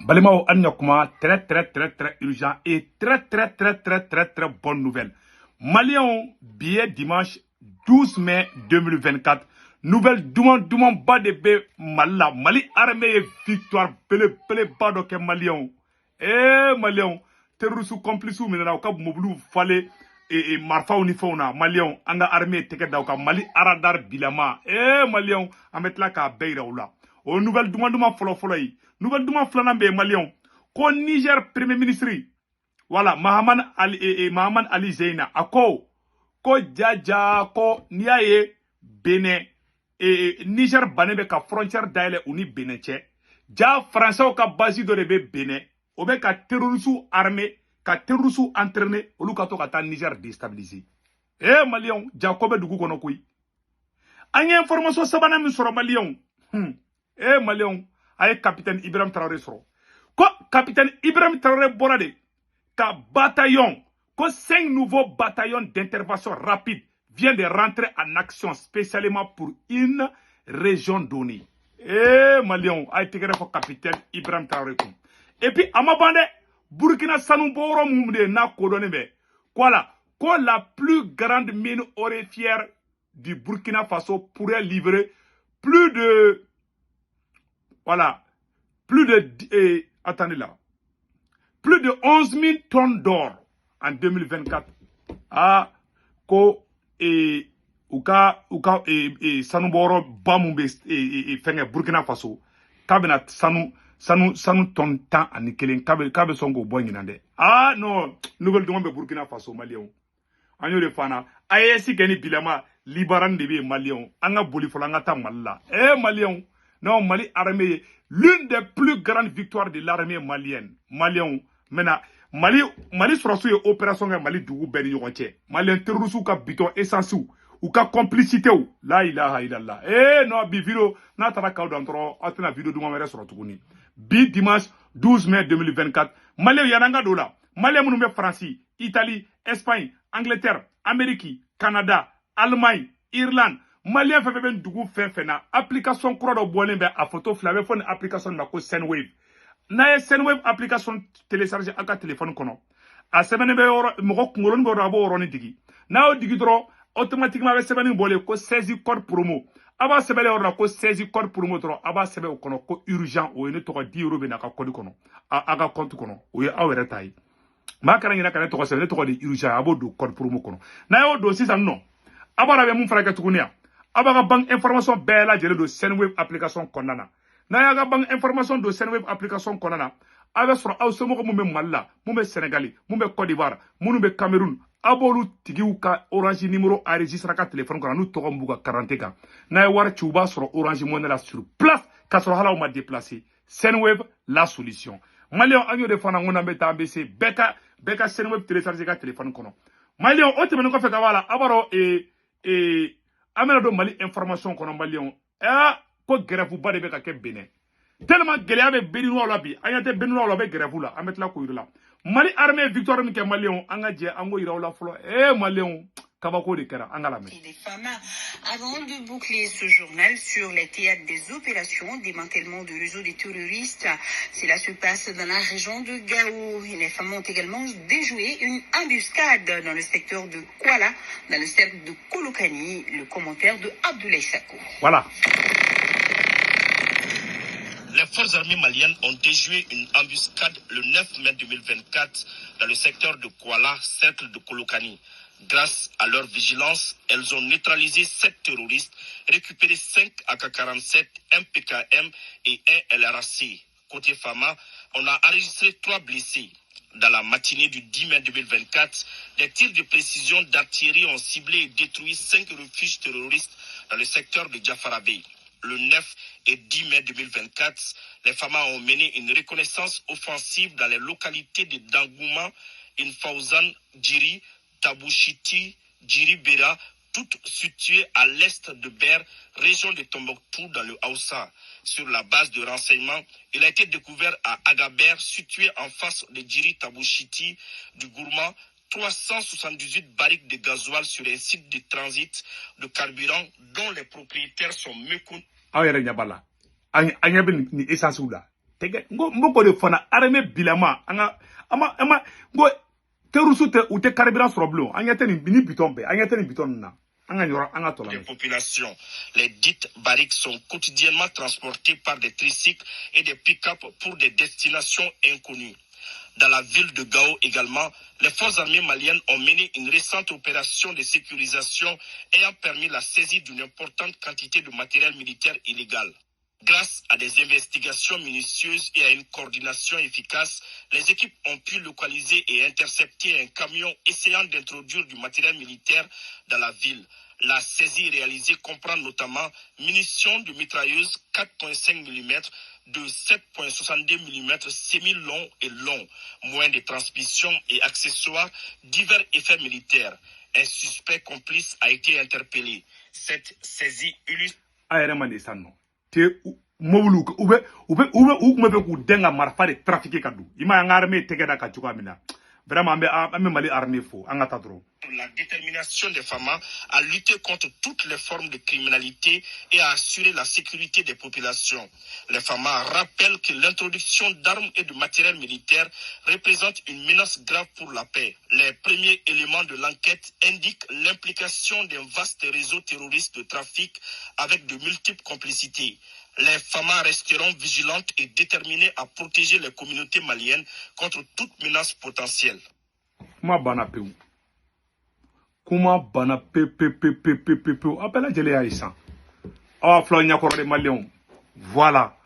Balimao Anyakuma, très urgent et très bonne nouvelle. Maliens, billet dimanche 12 mai 2024. Nouvelle Douman bas de B Mala. Mali armée victoire. Pele bas de Maliens. Maliens. Terroristes complices ou maintenant, au mobile fallait et marfa uniforme Maliens. Anga armée teke dauka Mali aradar bilama. Maliens. Amet la ka beira oula. O nouvelle Douman follow yi. Nouvelle Douman flanambe Maliens. Ko Niger Premier ministre. Voilà, Mahaman Ali Zeina. Ako, ko jaja, ko niaye, Benin, Niger banebe ka frontière d'aile uni Benin tche. Ja français ka basi de rebe Benin. Obe ka terroristes armés, ka terroristes entraînés, olu ka to ka ta Niger déstabiliser. Malion, ja kobe dugu kono kui. Anye information sabana mi soro Malion. Malion, aye capitaine Ibrahim Traoré soro. Ko capitaine Ibrahim Traoré borade. Ka bataillon, que 5 nouveaux bataillons d'intervention rapide viennent de rentrer en action spécialement pour une région donnée. Malion, a été créé pour capitaine Ibrahim Traoré. Et puis, à ma bande, Burkina Sanouboro Moumde na kodonebe. Voilà, que la plus grande mine aurifère du Burkina Faso pourrait livrer plus de, attendez là. Plus de 11 000 tonnes d'or en 2024. Sanouboro Bamumbe fenge Burkina Faso. Kabena sanu ton tan ani kelen kabe songo boinginande. Non, nouvelle demande Burkina Faso Malion. Anyo de fana. Ayesi geni bilama libaran de Malion. Anga bolifolangata Malla. Malion. Non, Mali armée, l'une des plus grandes victoires de l'armée malienne. Malion. Maintenant, Mali sera sur opération Mali Dougou Beni Yoronche. Mali terroristes ka biton essentiel ou ka complicité ou. La ilaha illallah. Non, bi vidéo, na tara kaw d'antro, atena vidéo du mamere sera tukuni. Bi dimanche 12 mai 2024. Mali yananga dola. Mali mounoumbe France, Italie, Espagne, Angleterre, Amérique, Canada, Allemagne, Irlande. Malien fait ben Dougou fena. Application croix de boilembe à photo flavé fone application na ko Sendwave. Na Sendwave application télécharger aka téléphone kono. A semaine be oro moko ngolon go rabo oro ni digi. Na o digi dro automatiquement be semaine bolé ko 16 code promo. Aba sebele oro ko 16 code promo dro aba sebe kono ko urgent o ene to ko 10 € be na ka code kono. Aga compte kono. O ye awere tai. Ma kana ngina kana to ko sebe to ko di urgent abo do code promo kono. Na yo do sisa non. Aba rabe mun fraka tukunia. Abaga bank information bela jere do Sendwave application konana. Na yaga bank information do Sendwave application konana. Aba soro awsomo ko mumbe Malla, mumbe Sénégal, mumbe Côte d'Ivoire, mumbe Cameroun. Abolu tigiu ka Orange numéro enregistré ka téléphone kana nous toko mbuga 40 ka. Na war chuba soro Orange Money la sur place ka soro hala o ma déplacer. Sendwave la solution. Malion agno de fana ngona mbeta ambc beka Sendwave télécharger ka téléphone kono. Malion o tebe ko fe ka wala abaro amena do Mali information kono Malion ko grève ba de be ka ke Benin tellement gele be Benin wala bi ayate Benin wala be grève la ametla ko yirla Mali armée victoire mi ke Malion anga je ango ira wala flo Malion kabako de kera angala me des femmes avant de boucler ce journal sur les théâtres des opérations démantèlement de réseau des terroristes. Cela se passe dans la région de Gao. Les femmes ont également déjoué une embuscade dans le secteur de Kuala, dans le cercle de Kolokani. Le commentaire de Abdoulaye Sako. Voilà. Les forces armées maliennes ont déjoué une embuscade le 9 mai 2024 dans le secteur de Kuala, cercle de Kolokani. Grâce à leur vigilance, elles ont neutralisé 7 terroristes, récupéré 5 AK-47, un PKM et un LRAC. Côté Fama, on a enregistré 3 blessés. Dans la matinée du 10 mai 2024, des tirs de précision d'artillerie ont ciblé et détruit 5 refuges terroristes dans le secteur de Djafarabé. Le 9 et 10 mai 2024, les FAMA ont mené une reconnaissance offensive dans les localités de Dangouma, Infaouzan, Djiri, Tabouchiti, Djiribera, toutes situées à l'est de Ber, région de Tombouctou dans le Haoussa. Sur la base de renseignements, il a été découvert à Agaber, situé en face de Djiri Tabouchiti, du Gourma, 378 barriques de gasoil sur un site de transit de carburant dont les propriétaires sont méconnus. Ni essence là. tege ngo de fana armée bilama anga ama ngo terusu te ou te carburant sur bleu anga te ni biton be anga te ni biton na anga nyora anga to la les populations. Les dites barriques sont quotidiennement transportées par des tricycles et des pick-up pour des destinations inconnues. Dans la ville de Gao également, les forces armées maliennes ont mené une récente opération de sécurisation ayant permis la saisie d'une importante quantité de matériel militaire illégal. Grâce à des investigations minutieuses et à une coordination efficace, les équipes ont pu localiser et intercepter un camion essayant d'introduire du matériel militaire dans la ville. La saisie réalisée comprend notamment munitions de mitrailleuses 4,5 mm, de 7,62 mm semi-long et long, moyens de transmission et accessoires, divers effets militaires. Un suspect complice a été interpellé. Cette saisie illustre... te mobulu ube kuma be ku denga marfa de trafiquer kadu ima ngarme tegeda ka chukamina vraiment ambe mali armée fo anga tadro. La détermination des femmes à lutter contre toutes les formes de criminalité et à assurer la sécurité des populations. Les femmes rappellent que l'introduction d'armes et de matériel militaire représente une menace grave pour la paix. Les premiers éléments de l'enquête indiquent l'implication d'un vaste réseau terroriste de trafic avec de multiples complicités. Les femmes resteront vigilantes et déterminées à protéger les communautés maliennes contre toute menace potentielle. Kuma bana pe appela jele ya isan awa flo nyakoro de malion voilà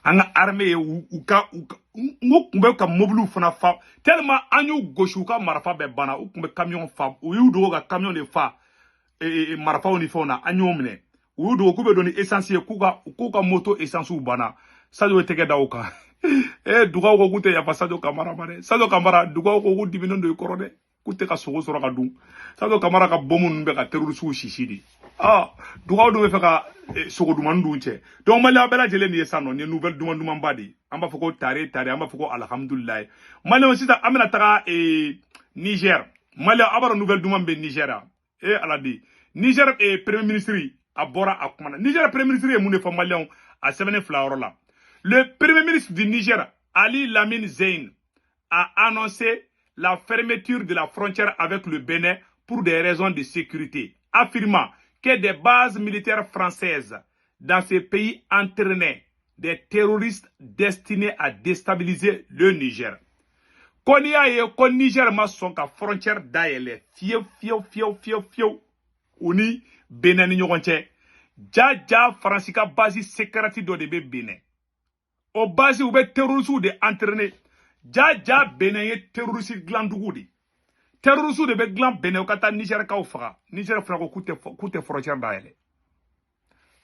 anga armée uka ngokube ka mobulu fana fa tellement anyu goshu ka marafa be bana ukube camion fa uyudo ga camion de fa marafa oni fona anyu mine uyudo kube doni essentiel kuka moto essentiel bana sajo tege dauka duga ko gute ya pasajo kamara mare sajo kamara duga ko gudi binondo korode kute ka sogo soro ka dun sajo kamara ka bomun be ka terroriste shishidi duga do be fe ka sogo duman dunche donc mali abela jele ni sano ni nouvelle duman badi amba foko tare amba foko alhamdulillah mali on sita amena taka Niger mali abara nouvelle duman be Nigeria aladi Niger premier ministre abora akumana Niger premier ministre e mune fa malion a 7 flower la. Le premier ministre du Niger, Ali Lamine Zeyn, a annoncé la fermeture de la frontière avec le Bénin pour des raisons de sécurité, affirmant que des bases militaires françaises dans ces pays entraînaient des terroristes destinés à déstabiliser le Niger. Konia et kon Niger ma son ka frontière d'aile fio uni Bénin ni ñogonche ja Francika base sécurité do de Bénin. Au base où les terroristes de entraîner ja Bénin terroriste glandougou di terroriste de be gland Bénin kata Niger ka ofra Niger fra ko coûte frontière d'aile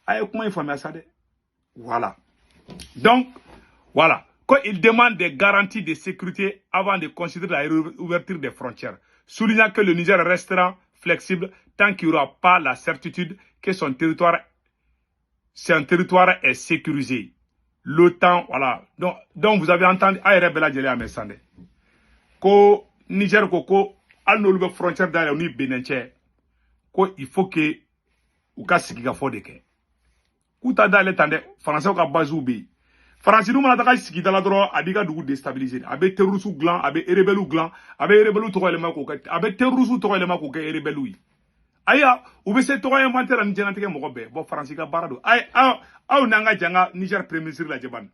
ay comment informer ça de voilà donc voilà quand il demande des garanties de sécurité avant de considérer la réouverture des frontières, soulignant que le Niger restera flexible tant qu'il n'y aura pas la certitude que son territoire est sécurisé. L'OTAN, voilà. Donc vous avez entendu, ko Niger ko alno frontière d'ailleurs ni Bénin ko il faut que ou ka sigi ga fode ke. Kuta dale tande français ka bazou bi. France nous mana taka sigi dala dro adiga dugu déstabiliser. Abe terroristes gland, abe rebelu gland, abe rebelu to ele mako ka, abe terroristes to ele mako ka rebelu. Aya ube se to inventer en janatike mo be bo France ka barado. Ay nanga janga Niger premier ministre la jaban.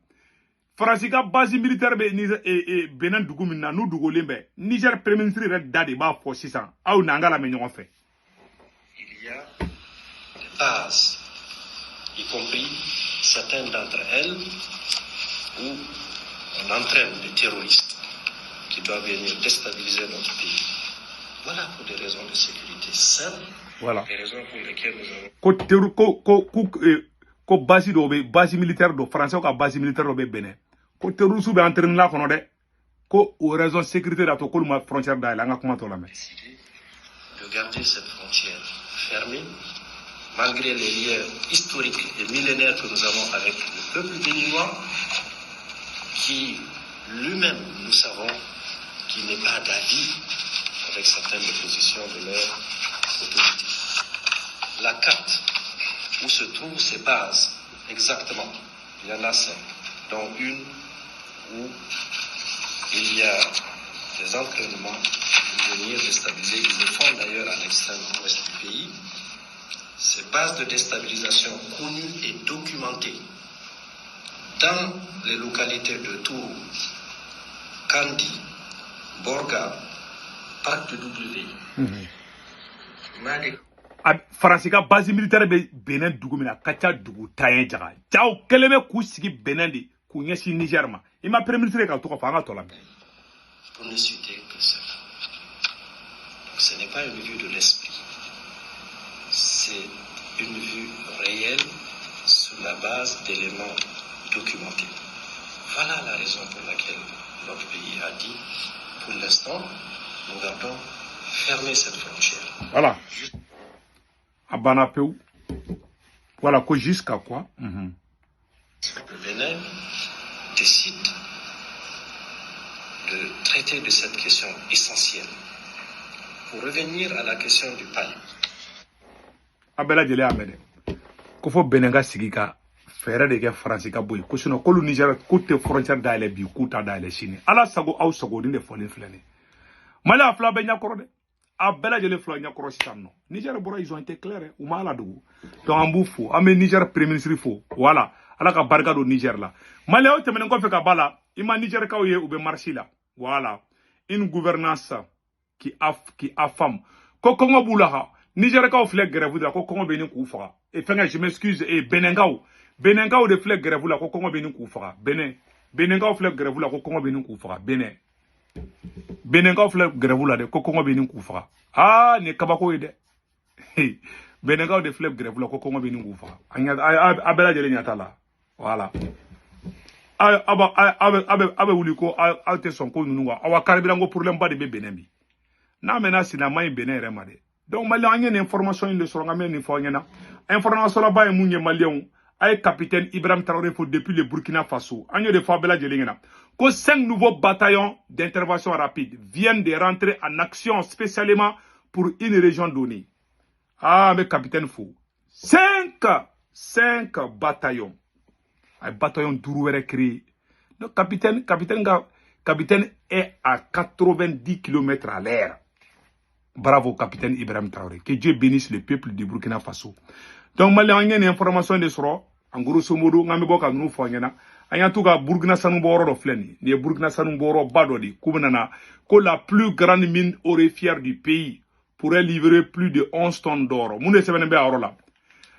France ka base militaire be ni Benin dugu minna nu dugu lembe. Niger premier ministre red dadi ba fo 600. Nanga la me ñon fait. Il y a des bases, y compris certaines d'entre elles où on entraîne des terroristes qui doivent venir déstabiliser notre pays. Voilà pour des raisons de sécurité simples. Voilà. Des raisons pour lesquelles nous avons... Ko base militaire do français ko base militaire do be Benin. Ko terroristes be entraîner la kono de. Ko raison sécurité da to ko ma frontière da la nga kuma to la mais. Décidé de garder cette frontière fermée malgré les liens historiques et millénaires que nous avons avec le peuple béninois qui lui-même, nous savons, qui n'est pas d'avis avec certaines positions de leur autorité. La carte où se trouvent ces bases, exactement, il y en a 5, dont une où il y a des entraînements pour venir déstabiliser. Ils le font d'ailleurs à l'extrême ouest du pays. Ces bases de déstabilisation connues et documentées dans les localités de Tourou, Kandi, Borga, Parc de W. Faransi ka base militaire be Benin dugu min na ka ca dugu taɲɛ jaga jaw kelen bɛ k'u sigi Benin de k'u ɲɛsin Niger ma i ma premier ministre ka to ka fɔ an ka tɔ la pour ne citer que ça. Donc ce n'est pas une vue de l'esprit, c'est une vue réelle sur la base d'éléments documentés. Voilà la raison pour laquelle notre pays a dit, pour l'instant, nous gardons fermer cette frontière. Voilà. À Banapeu. Voilà, quoi jusqu'à quoi Le Bénin décide de traiter de cette question essentielle. Pour revenir à la question du palais. Abela Djele Amede. Qu'il faut Bénin Sigika faire des France ka boy. Ko sinon ko lu Niger côté frontière d'aile bi kuta d'aile Chine. Ala sago au sago ni fo ni flane. Mali afla be nyakoro de. Abela Djele fla nyakoro sitamno. Niger bora ils ont été clairs ou mala dugu. Donc ambu fo, amé Niger premier ministre fo. Voilà. Ala ka barka do Niger la. Mali o temene ko fe ka bala. Ima Niger ka oye ou be marché là. Voilà. Une gouvernance qui affame. Ko Congo boulaha. Niger ka flègue grève la ko Congo benin ku faga. Et fenga je m'excuse et Benengao de flègue grève la ko Congo benin ku faga. Benengao flègue grève la ko Congo benin ku faga. Benengao flègue grève la de ko Congo benin ku faga. Ah ne kabako ide. Benengao de flègue grève la ko Congo benin ku faga. Abela Djele nyata la. Voilà. Abe wuliko alte son ko nunwa awa karibirango problème ba de be Benin. Na mena sinama in Benin remade. Donc malien une information de sur ngamen ni fo ngena. Information la ba e munye malien ay capitaine Ibrahim Traoré fo depuis le Burkina Faso. Agno de Fabela Djele ngena. Que 5 nouveaux bataillons d'intervention rapide viennent de rentrer en action spécialement pour une région donnée. Ah mais capitaine fou. 5 bataillons. Un bataillon d'Uruwere créé. Le capitaine est à 90 km à l'heure. Bravo, capitaine Ibrahim Traoré. Que Dieu bénisse le peuple du Burkina Faso. Donc, malgré une information de ce en grosso modo, nous avons nous fournir. En tout cas, Burkina Sanuboro de Fleni, les Burkina Sanuboro Badodi, Koubenana, que la plus grande mine aurifère du pays pourrait livrer plus de 11 tonnes d'or.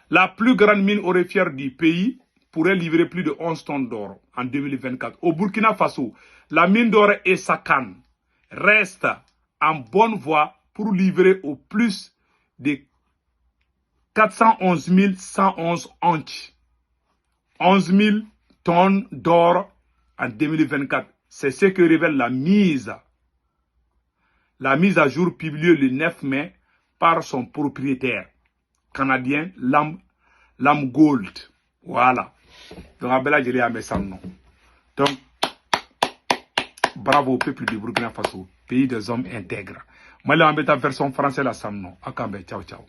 La plus grande mine aurifère du pays pourrait livrer plus de 11 tonnes d'or en 2024. Au Burkina Faso, la mine d'or Essakan reste en bonne voie pour livrer au plus de 411 111 onches. 11 000 tonnes d'or en 2024. C'est ce que révèle la mise à jour publiée le 9 mai par son propriétaire canadien Lam Gold. Voilà. Donc, Abela Djele Amé Samnon. Donc, bravo au peuple du Burkina Faso, pays des hommes intègres. Moi, la version française, la Samnon. Akambe, ciao, ciao.